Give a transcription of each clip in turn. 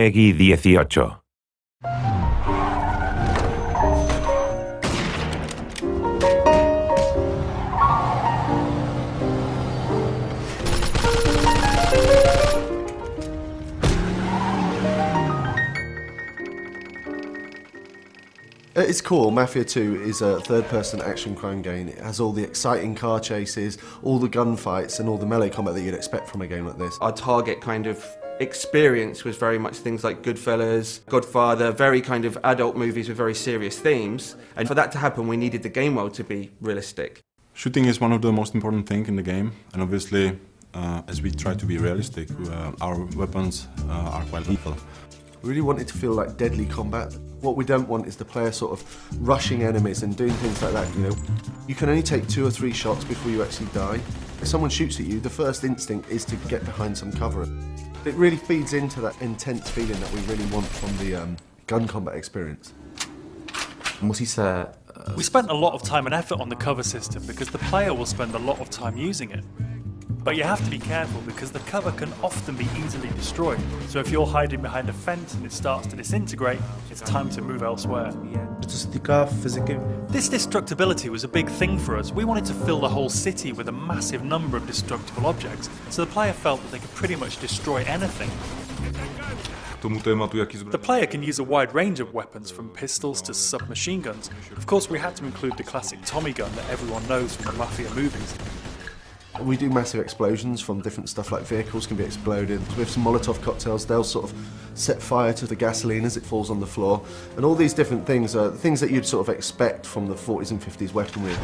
Peggy 18. At its core, Mafia II is a third-person action crime game. It has all the exciting car chases, all the gunfights and all the melee combat that you'd expect from a game like this. Our target kind of experience was very much things like Goodfellas, Godfather, very kind of adult movies with very serious themes. And for that to happen, we needed the game world to be realistic. Shooting is one of the most important things in the game, and obviously, as we try to be realistic, our weapons are quite lethal. We really want it to feel like deadly combat. What we don't want is the player sort of rushing enemies and doing things like that, you know. You can only take 2 or 3 shots before you actually die. If someone shoots at you, the first instinct is to get behind some cover. It really feeds into that intense feeling that we really want from the gun combat experience. We spent a lot of time and effort on the cover system because the player will spend a lot of time using it. But you have to be careful because the cover can often be easily destroyed. So if you're hiding behind a fence and it starts to disintegrate, it's time to move elsewhere. This destructibility was a big thing for us. We wanted to fill the whole city with a massive number of destructible objects, so the player felt that they could pretty much destroy anything. The player can use a wide range of weapons, from pistols to submachine guns. Of course, we had to include the classic Tommy gun that everyone knows from the Mafia movies. We do massive explosions from different stuff, like vehicles can be exploded. With some Molotov cocktails, they'll sort of set fire to the gasoline as it falls on the floor. And all these different things are things that you'd sort of expect from the 40s and 50s weaponry.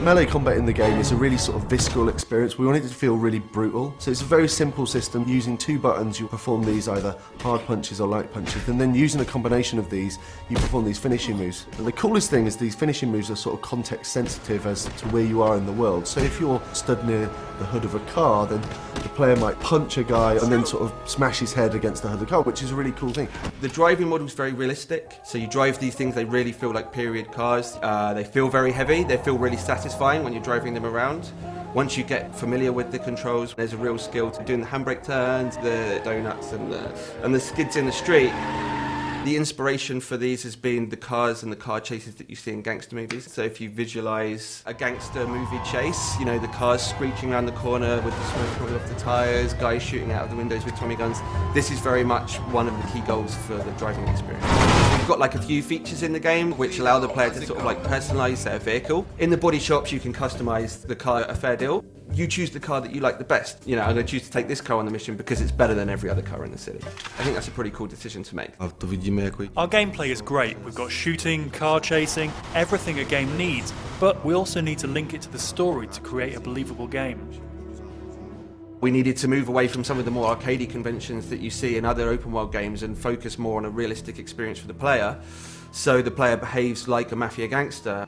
Melee combat in the game is a really sort of visceral experience. We wanted it to feel really brutal. So it's a very simple system. Using 2 buttons, you perform these either hard punches or light punches. And then using a combination of these, you perform these finishing moves. And the coolest thing is these finishing moves are sort of context sensitive as to where you are in the world. So if you're stood near the hood of a car, then the player might punch a guy and then sort of smash his head against the hood of the car, which is a really cool thing. The driving model is very realistic. So you drive these things, they really feel like period cars. They feel very heavy, they feel really satisfying when you're driving them around. Once you get familiar with the controls, there's a real skill to doing the handbrake turns, the donuts and the skids in the street. The inspiration for these has been the cars and the car chases that you see in gangster movies. So if you visualise a gangster movie chase, you know, the cars screeching around the corner with the smoke coming off the tyres, guys shooting out of the windows with Tommy guns, this is very much one of the key goals for the driving experience. We've got like a few features in the game which allow the player to sort of like personalise their vehicle. In the body shops you can customise the car a fair deal. You choose the car that you like the best. You know, I'm going to choose to take this car on the mission because it's better than every other car in the city. I think that's a pretty cool decision to make. Our gameplay is great. We've got shooting, car chasing, everything a game needs, but we also need to link it to the story to create a believable game. We needed to move away from some of the more arcadey conventions that you see in other open world games and focus more on a realistic experience for the player, so the player behaves like a mafia gangster.